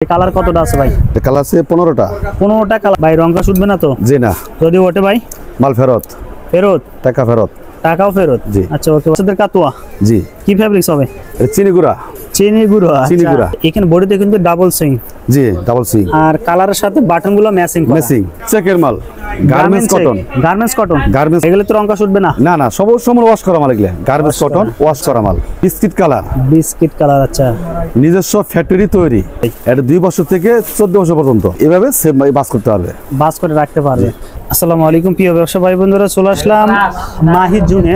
Colour কতটা আছে ভাই? কালার আছে 15টা। 15টা কালার ভাই, রংটা শুটবে না তো? জি না। যদি ওঠে ভাই মাল ফেরত। ফেরত? টাকা ফেরত। টাকাও ফেরত? জি। আচ্ছা ওকে। বাচ্চাদের কাতুয়া? জি। কি ফেব্রিক্স হবে? চিনি গুঁড়া। চিনি গুঁড়া। চিনি গুঁড়া। এখানে বডিতে কিন্তু ডাবল সুইং। জি ডাবল সুইং। আর কালারের সাথে বাটনগুলো ম্যাচিং করা। ম্যাচিং। চেকের মাল। Garments cotton. Garments cotton. Garments. এগুলো তো রংটা শুটবে না? না না, সব সময় ওয়াশ করা মাল এগুলা। গার্মেন্টস কটন ওয়াশ করা মাল। Biscuit colour. Biscuit colour. আচ্ছা। নিজস্ব ফ্যাক্টরি তৈরি। এটা 2 বছর থেকে 14 বছর পর্যন্ত এভাবে সেম বাস করতে পারবে। বাস করে রাখতে পারবে। আসসালামু আলাইকুম প্রিয় ব্যবসা ভাই বন্ধুরা, চলে আসলাম মাহির জুনে।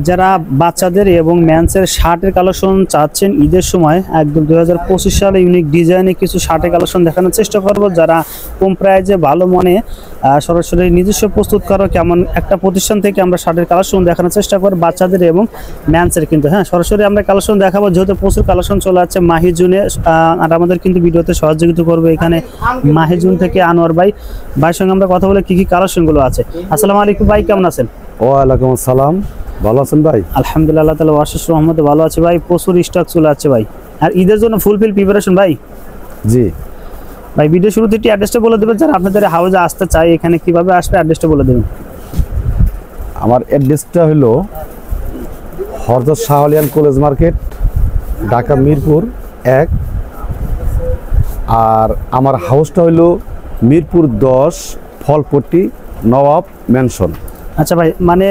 যারা বাচ্চাদের এবং মেন্সের শার্টের কালেকশন চাচ্ছেন ঈদের সময়, একদম 2025 সালে ইউনিক ডিজাইনে কিছু শার্টের কালেকশন দেখানোর চেষ্টা করব। যারা কম প্রাইজে ভালো মনে সরাসরি নিজস্ব প্রস্তুত করা কেমন একটা প্রতিষ্ঠান থেকে আমরা শার্টের কালেকশন দেখানোর চেষ্টা করব বাচ্চাদের এবং মেন্সের। কিন্তু হ্যাঁ, সরাসরি আমরা কালেকশন দেখাবো, যেহেতু প্রচুর কালেকশন চলে আসছে মাহির জুনে। আর আমাদের কিন্তু ভিডিওতে সহযোগিতা করবে এখানে মাহির জুন থেকে আনোয়ার ভাই। ভাইয়ের সঙ্গে আমরা কথা বলে কি কালেকশনগুলো আছে। আসসালামু আলাইকুম ভাই, কেমন আছেন? ওয়ালাইকুম আসসালাম, ভালো আছেন ভাই? আলহামদুলিল্লাহ, আল্লাহ তাআলা অশেষ রহমতে ভালো আছে ভাই। প্রচুর স্টক চলে আছে ভাই, আর ঈদের জন্য ফুলফিল প্রিপারেশন ভাই। জি ভাই, ভিডিও শুরুতে একটু অ্যাড্রেসটা বলে দেবেন, যারা আপনাদের হাউসে আসতে চায় এখানে কিভাবে আসবে অ্যাড্রেসটা বলে দেবেন। আমার অ্যাড্রেসটা হলো হযরত শাহ আলিয়ান কলেজ মার্কেট, ঢাকা মিরপুর 1। আর আমার হাউসটা হলো মিরপুর 10, ফলপট্টি, নওয়াব ম্যানশন। আচ্ছা ভাই, মানে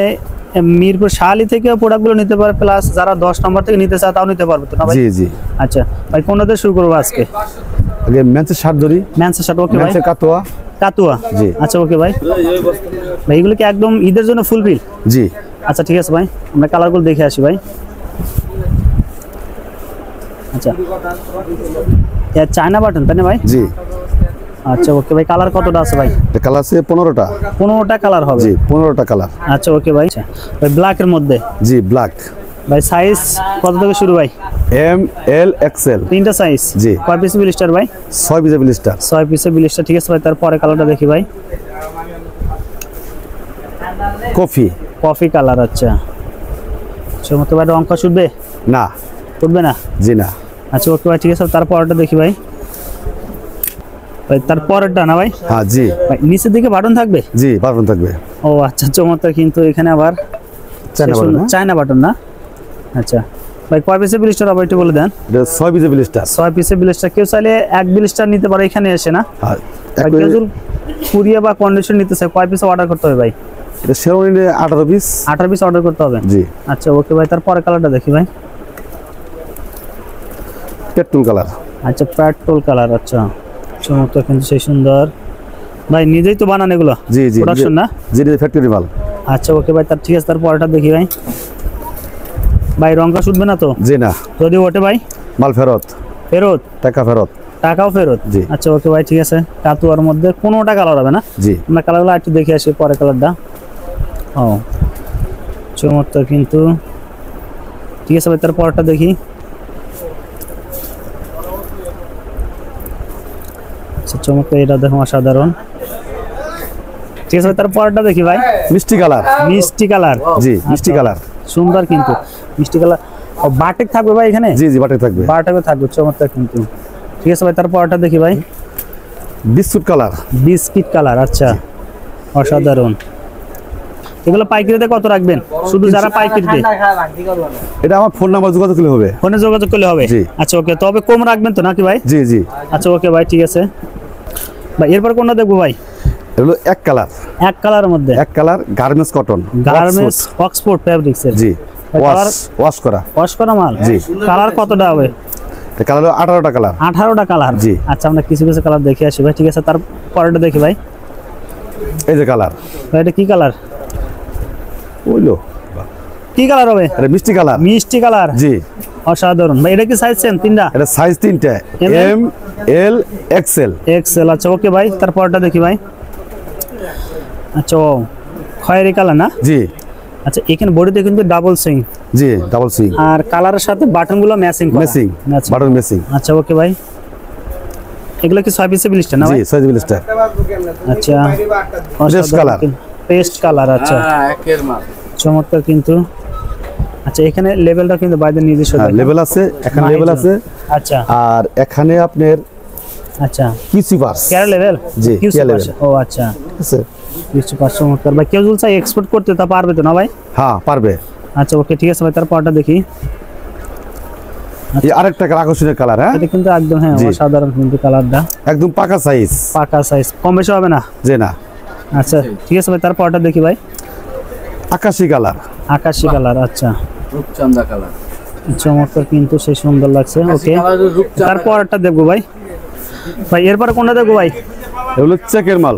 মিরপুর শাহালি থেকে প্রোডাক্টগুলো নিতে পারে, প্লাস যারা 10 নম্বর থেকে নিতে চায় তাও নিতে পারবে তো না ভাই? জি জি। আচ্ছা ভাই, কোনটা দিয়ে শুরু করবো আজকে? আগে মেন্সের শার্ট ধরি। মেন্সের শার্ট, ওকে ভাই। মেন্সের কাতোয়া। কাতুয়া? জি। আচ্ছা ওকে ভাই। ভাই এগুলো কি একদম ঈদের জন্য ফুলফিল? জি। আচ্ছা ঠিক আছে ভাই, আমরা কালারগুলো দেখে আসি ভাই। আচ্ছা, এটা চায়না বাটন তাই না ভাই? জি। আচ্ছা ওকে ভাই, কালার কতটা আছে ভাই? এটা কালার আছে 15টা। 15টা কালার হবে? জি 15টা কালার। আচ্ছা ওকে ভাই। আচ্ছা ভাই, ব্ল্যাকের মধ্যে? জি ব্ল্যাক। ভাই সাইজ কত থেকে শুরু ভাই? M L XL. 3টা সাইজ? জি। কয় পিস ব্লিস্টার ভাই? 6 পিসের ব্লিস্টার। 6 পিসের ব্লিস্টার, ঠিক আছে ভাই। তারপরে কালারটা দেখি ভাই। কফি। Coffee colour. আচ্ছা সমস্ত ভাই, রংটা শুটবে না? উঠবে না? জি না। আচ্ছা ওকে ভাই, ঠিক আছে। তারপরটা দেখি ভাই। ভাই তারপরটা না ভাই? হ্যাঁ জি। ভাই নিচের দিকে বাটন থাকবে? জি বাটন থাকবে। ও আচ্ছা, চমৎকার। কিন্তু এখানে আবার চায়না বাটন না? আচ্ছা ভাই, কয় পিসের ব্লিস্টার হবে একটু বলে দেন। এটা 6 পিসের ব্লিস্টার। 6 পিসের ব্লিস্টার। কেউ চাইলে এক ব্লিস্টার নিতে পারে এখানে এসে না? হ্যাঁ। কেউ যদি কুরিয়ার বা কন্ডিশন নিতে চায় কয় পিস অর্ডার করতে হবে ভাই? এটা শেরওয়ানি 18 পিস। 18 পিস অর্ডার করতে হবে? জি। আচ্ছা ওকে ভাই, তারপরে কালারটা দেখি ভাই। Petrol colour. আচ্ছা পেট্রোল কালার। আচ্ছা চমৎকার, কিন্তু সেই সুন্দর। ভাই নিজেই তো বানান এগুলো? জি জি। প্রোডাকশন না? জি জি, ফ্যাক্টরি মাল। আচ্ছা ওকে ভাই, তার ঠিক আছে। তারপরটা দেখি ভাই। ভাই রংটা শুটবে না তো? জি না। যদি ওঠে ভাই? মাল ফেরত। ফেরত? টাকা ফেরত। টাকাও ফেরত? জি। আচ্ছা ওকে ভাই, ঠিক আছে। কাতুয়ার মধ্যে 15টা কালার হবে না? জি। আমরা কালারগুলো একটু দেখে আসি, পরে কালারটা। ও চমৎকার কিন্তু, ঠিক আছে ভাই। তারপরটা দেখি। আচ্ছা চমৎকার, এটা দেখো অসাধারণ। ঠিক আছে ভাই, তারপরটা দেখি ভাই। মিষ্টি কালার। মিষ্টি কালার? জি মিষ্টি কালার। সুন্দর কিন্তু মিষ্টি কালার। ও বাটেক থাকবে ভাই এখানে? জি জি বাটে থাকবে। বাটেকও থাকবে, চমৎকার কিন্তু। ঠিক আছে ভাই, তারপরটা দেখি ভাই। Biscuit colour. Biscuit colour. আচ্ছা অসাধারণ। এগুলো পাইকারিতে কত রাখবেন? শুধু যারা পাইকারিতে? এটা আমার ফোন নাম্বার যোগাযোগ করলে হবে। ফোনে যোগাযোগ করলে হবে? জি। আচ্ছা ওকে, তবে কম রাখবেন তো নাকি ভাই? জি জি। আচ্ছা ওকে ভাই, ঠিক আছে ভাই। এরপর কোনটা দেখবো ভাই? এগুলো এক কালার। এক কালারের মধ্যে? এক colour, garments cotton. Garments Oxford fabrics এর? জি। ওয়াশ করা। ওয়াশ করা মাল? জি। কালার কতটা হবে? এটা কালার হলো 18টা কালার। 18টা কালার? জি। আচ্ছা আমরা কিছু কিছু কালার দেখে আসি ভাই। ঠিক আছে, তারপরটা দেখি ভাই। এই যে কালার। ভাই এটা কি কালার? ওইলো কি কালার হবে? এটা মিষ্টি কালার। মিষ্টি কালার? জি। অসাধারণ ভাই। এটা কি সাইজ সেম 3টা? এটা সাইজ 3টা, এম এল এক্সেল। এক্সেল। আচ্ছা ওকে ভাই, তারপরটা দেখি ভাই। আচ্ছা ও খয়েরি কালার না? জি। আচ্ছা এখানে বডিতে কিন্তু ডাবল সুইং। জি ডাবল সুইং। আর কালারের সাথে বাটনগুলো ম্যাচিং করা? Matching, button matching. আচ্ছা ওকে ভাই, এগুলো কি 6 পিসের ব্লিস্টার না ভাই? জি 6 ব্লিস্টার। আচ্ছা পেস্ট কালার। Paste colour. আচ্ছা একের মাল চমৎকার কিন্তু। আচ্ছা এখানে লেভেলটা কিন্তু বাইরে নিজস্ব লেভেল আছে, এখানে লেভেল আছে। আচ্ছা। আর এখানে আপনার আচ্ছা কিছু পার্স কেয়ার লেভেল জি, care level। ও আচ্ছা ঠিক আছে কিছু পার্স চমৎকার ভাই। কেউ যদি চাই এক্সপোর্ট করতে তা পারবে তো না ভাই? হ্যাঁ পারবে। আচ্ছা ওকে ঠিক আছে ভাই, তারপরটা দেখি। এই আরেকটা আকর্ষণীয় কালার, হ্যাঁ এটা কিন্তু একদম হ্যাঁ জি। অসাধারণ কিন্তু কালারটা, একদম পাকা সাইজ, পাকা সাইজ, কম বেশি হবে না? যে না আচ্ছা ঠিক আছে ভাই, তারপরটা দেখি ভাই। আকাশি কালার, আকাশি কালার, আচ্ছা রূপচাঁদা কালার। চমৎকার কিন্তু সে সুন্দর লাগছে। ওকে তারপরটা দেখবো ভাই। ভাই এরপর কোনটা দেখবো ভাই? এগুলো চেকের মাল,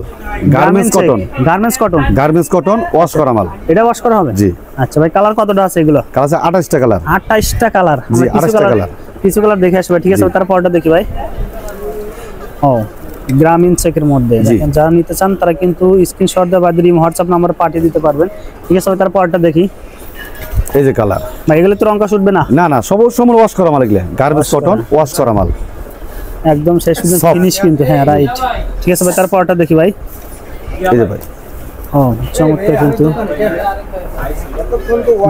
garments cotton, garments cotton, garments cotton wash করা মাল। এটা ওয়াশ করা হবে? জি। আচ্ছা ভাই কালার কতটা আছে এগুলো? কালার আছে 28টা কালার। 28টা কালার? জি, আমরা কিছু 28টা কালার, কালার। কিছু কালার দেখে আসবে। ঠিক আছে জি। তারপরটা দেখি ভাই। ও গ্রামীণ চেকের মধ্যে জি। দেখেন, যারা নিতে চান তারা কিন্তু স্ক্রিনশট দিয়ে বা হোয়াটসঅ্যাপ নাম্বার পাঠিয়ে দিতে পারবেন। ঠিক আছে ভাই, তারপরটা দেখি। এই যে কালার, ভাই এগুলো তো রং কাজ উঠবে না? না না সব সময় ওয়াশ করা মাল, এগুলো গার্মেন্টস কটন ওয়াশ করা মাল, একদম শেষ পর্যন্ত Soft। ফিনিশ কিন্তু, হ্যাঁ রাইট। ঠিক আছে ভাই, তারপরটা দেখি ভাই। এই যে ভাই ও চমৎকার কিন্তু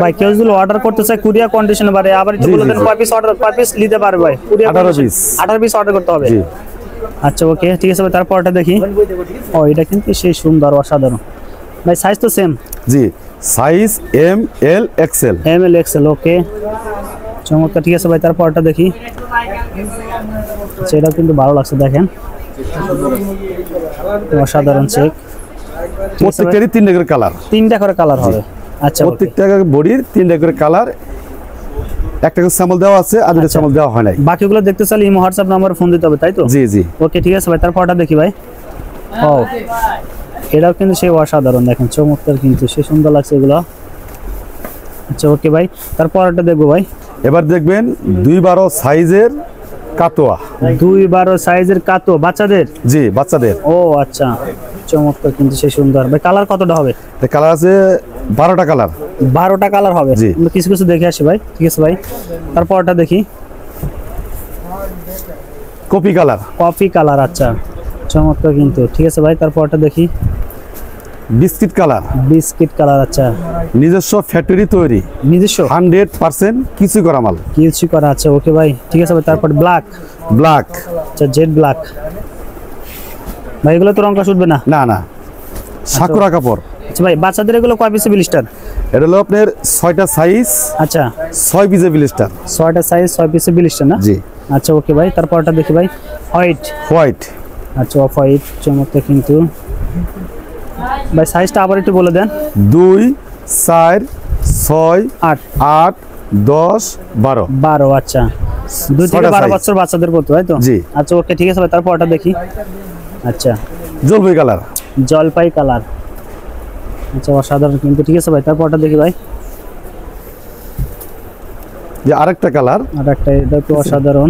ভাই। কেউ যদি অর্ডার করতে চায় কুরিয়ার কন্ডিশনে পারে, আবার একটু জি, বলে জি, দেন জি। কয় পিস অর্ডার, কয় পিস নিতে পারবে ভাই? Courier 18 piece. 18 পিস অর্ডার করতে হবে? জি। আচ্ছা ওকে ঠিক আছে ভাই, তারপরটা দেখি। ও এটা কিন্তু সেই সুন্দর, অসাধারণ ভাই। সাইজ তো সেম? জি, size M L XL. M L XL, okay চমৎকার। ঠিক আছে ভাই, তারপরটা দেখি। সেটা কিন্তু ভালো লাগছে, দেখেন অসাধারণ চেক। প্রত্যেকটারই 3টা করে কালার, 3টা করে কালার হবে? আচ্ছা okay। প্রত্যেকটা বডির 3টা করে কালার, একটা করে স্যাম্পল দেওয়া আছে আর দুটো স্যাম্পল দেওয়া হয় নাই। বাকিগুলো দেখতে চাইলে ইমো হোয়াটসঅ্যাপ নাম্বারে ফোন দিতে হবে, তাই তো? জি জি। ওকে ঠিক আছে ভাই, তারপরটা দেখি ভাই। ও এটাও কিন্তু সেই অসাধারণ, দেখেন চমৎকার কিন্তু, সে সুন্দর লাগছে এগুলো। আচ্ছা ওকে ভাই, তারপরটা দেখবো ভাই। এবার দেখবেন 2-12 সাইজের কাতোয়া। 2-12 সাইজের কাতো বাচ্চাদের? জি, বাচ্চাদের। ও আচ্ছা চমৎকার কিন্তু সে সুন্দর ভাই। কালার কতটা হবে? কালার আছে 12টা কালার। 12টা কালার হবে? জি। আমরা কিছু কিছু দেখে আসি ভাই। ঠিক আছে ভাই, তারপরটা দেখি। কপি কালার, কফি কালার, আচ্ছা চমৎকার কিন্তু। ঠিক আছে ভাই, তারপরটা দেখি। বিস্কিট কালার, বিস্কিট কালার, আচ্ছা নিজস্ব ফ্যাক্টরি তৈরি, নিজস্ব 100% কিছু করা মাল। কিছু করা আছে, ওকে ভাই ঠিক আছে ভাই। তারপর ব্ল্যাক, ব্ল্যাক, আচ্ছা জেড ব্ল্যাক ভাই। এগুলো তো রং কাজ উঠবে না? না না সাকুরা কাপড়। আচ্ছা ভাই বাচ্চাদের এগুলো কয় পিসে বিলিস্টার? এটা হলো আপনার 6টা সাইজ, আচ্ছা 6 পিসে বিলিস্টার। 6টা সাইজ 6 পিসে বিলিস্টার না? জি। আচ্ছা ওকে ভাই, তারপরটা দেখি ভাই। হোয়াইট, হোয়াইট, আচ্ছা অফ হোয়াইট চমৎকার কিন্তু ভাই। সাইজটা আবার একটু বলে দেন। 2, 4, 6, 8, 8, 10, 12। 12, আচ্ছা 2 থেকে 6টা 12 size। বছর বাচ্চাদের করতে, তাই তো? জি। আচ্ছা ওকে ঠিক আছে ভাই, তারপরটা দেখি। আচ্ছা জলপাই কালার, জলপাই কালার, আচ্ছা অসাধারণ কিন্তু। ঠিক আছে ভাই, তারপরটা দেখি ভাই। যে আরেকটা কালার, আর একটা, এটা তো অসাধারণ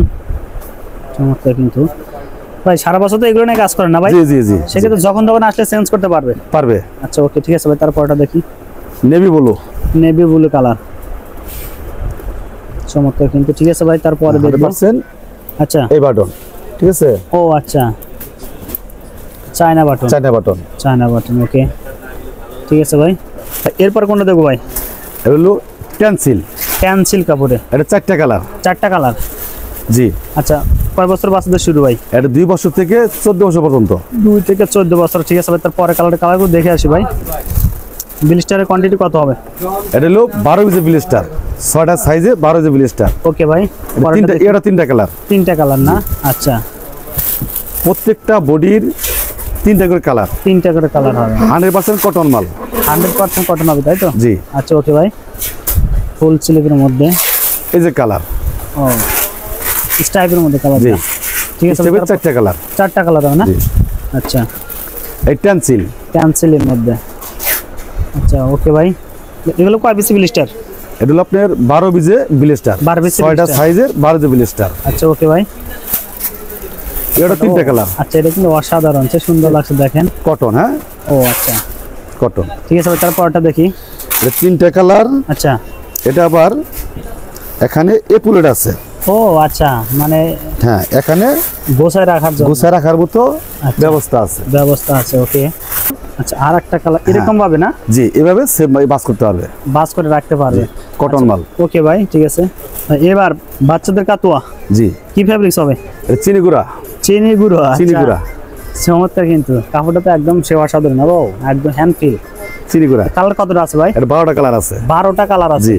চমৎকার কিন্তু ভাই। সারা বছর তো এগুলো নিয়ে কাজ করেন না ভাই? জি জি জি, সেক্ষেত্রে যখন তখন আসলে চেঞ্জ করতে পারবে? পারবে। আচ্ছা ওকে ঠিক আছে ভাই, তারপরটা দেখি। Navy blue, navy blue colour, চমৎকার কিন্তু। ঠিক আছে ভাই, তারপরে দেখবো। 100% আচ্ছা এই বাটন, ঠিক আছে, ও আচ্ছা China button, China button. China button, okay ঠিক আছে ভাই। এরপর কোনটা দেখবো ভাই? এটা হলো ক্যান্সিল, পেন্সিল কাপড়ে, এটা 4টা কালার। 4টা কালার, জি। আচ্ছা কয় বছর বাচ্চাদের শুরু ভাই? এটা 2 বছর থেকে 14 বছর পর্যন্ত। 2 থেকে 14 বছর। ঠিক আছে ভাই, তারপরে কালারগুলো দেখে আসি ভাই। বিলিস্টারের কোয়ান্টিটি কত হবে? এটা হলো 12 পিসের বিলিস্টার, 6টা সাইজে 12 পিসের বিলিস্টার। ওকে ভাই, এটা 3টা কালার। 3টা কালার না? আচ্ছা প্রত্যেকটা বডির 3টা করে কালার, 3টা করে কালার হবে। 100% কটন মাল। 100% কটন হবে, তাই তো? জি। আচ্ছা ওকে ভাই, ফুল সিল্কের মধ্যে, এই যে কালার, ও স্ট্রাইপের মধ্যে কালার। জি। ঠিক আছে, 4টা কালার। 4টা কালার হবে না? জি। আচ্ছা এই টেন্সিল, পেন্সিলের মধ্যে, আচ্ছা ওকে ভাই। এগুলো কয় পিসি বিলিস্টার? এটা হলো আপনার 12 পিসে বিলিস্টার, 12 পিসের 6টা blister। সাইজের 12 পিসে বিলিস্টার। আচ্ছা ওকে ভাই। এটা 3টা কালার, আচ্ছা এটা কিন্তু অসাধারণ, সে সুন্দর লাগছে দেখেন। কটন, হ্যাঁ ও আচ্ছা কটন। ঠিক আছে ভাই, তারপরটা দেখি। এটা 3টা কালার। আচ্ছা এটা আবার এখানে এপুলেট আছে। ও আচ্ছা, মানে হ্যাঁ, এখানে গোছায় রাখার জন্য গোছা রাখার মতো আচ্ছা। ব্যবস্থা আছে। ব্যবস্থা আছে, ওকে। আচ্ছা আর একটা কালার এরকম ভাবে না? জি, এভাবে সেম বাস করতে পারবে, বাস করে রাখতে পারবে। কটন মাল। ওকে ভাই ঠিক আছে। এবার বাচ্চাদের কাতুয়া জি। কি ফেব্রিক্স হবে? এটা চিনিগুড়া, চিনি গুঁড়ো, চিনি আচ্ছা। গুঁড়া চমৎকার, কিন্তু কাপড়টা তো একদম সেবা সাধারণ বাবু, একদম হ্যান্ড ফিল। চিনি গুঁড়া কালার কতটা আছে ভাই? এটা 12টা কালার আছে। 12টা কালার আছে। জি।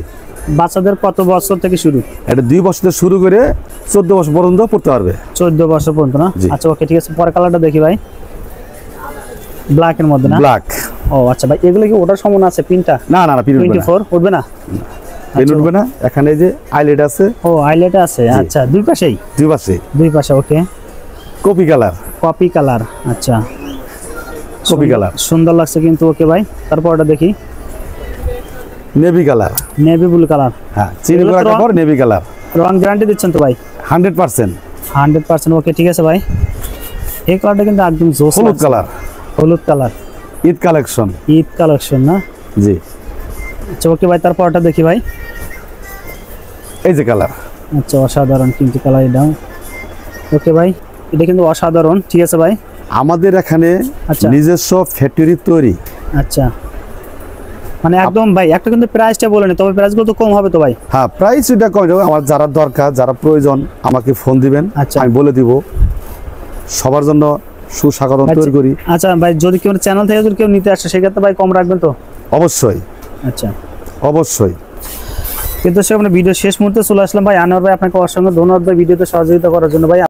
বাচ্চাদের কত বছর থেকে শুরু? এটা 2 বছর থেকে শুরু করে 14 বছর পর্যন্ত পড়তে পারবে। 14 বছর পর্যন্ত না? জি। আচ্ছা ওকে, ঠিক আছে। পরের কালারটা দেখি ভাই, ব্ল্যাকের মধ্যে না? ব্ল্যাক। ও আচ্ছা ভাই, এগুলো কি ওটার সমান আছে পিনটা? না না না, পিন উঠবে না। 24 উঠবে না? পিন উঠবে না। এখানে এই যে আইলেট আছে। ও আইলেট আছে, আচ্ছা। দুই পাশেই? দুই পাশে। দুই পাশে, okay. Coffee colour. Coffee colour, আচ্ছা। কপি কালার সুন্দর লাগছে কিন্তু। ওকে ভাই, তারপর ওটা দেখি, navy colour. Navy blue colour. হ্যাঁ, চিনি এগুলো গুঁড়া তো কাপড় নেভি কালার। রং গ্যারান্টি দিচ্ছেন তো ভাই? 100%। 100%, ওকে ঠিক আছে ভাই। এই কালারটা কিন্তু একদম জোস। হলুদ কালার। হলুদ colour, Eid collection. Eid collection না? জি। আচ্ছা ওকে ভাই, তারপরটা দেখি ভাই। এই যে কালার। আচ্ছা, অসাধারণ কিন্তু কালার এটা। ওকে ভাই, এটা কিন্তু অসাধারণ। ঠিক আছে ভাই। আমাদের এখানে আচ্ছা। নিজস্ব ফ্যাক্টরি তৈরি। আচ্ছা, মানে একদম ভাই, একটা কিন্তু প্রাইসটা বলেন, তবে প্রাইসগুলো তো কম হবে তো ভাই? হ্যাঁ, প্রাইস এটা কম যাবে। আমার যারা দরকার, যারা প্রয়োজন আমাকে ফোন দিবেন, আচ্ছা। আমি বলে দিব। সবার জন্য সুস্বাগতম তৈরি করি। আচ্ছা ভাই, যদি কেউ চ্যানেল থেকে যদি কেউ নিতে আসে সেক্ষেত্রে ভাই কম রাখবেন তো? অবশ্যই আচ্ছা, অবশ্যই। কিন্তু সে ভিডিও শেষ মুহূর্তে চলে আসলাম ভাই। আনোয়ার ভাই, আপনাকে অসংখ্য ধন্যবাদ ভাই ভিডিওতে সহযোগিতা করার জন্য ভাই।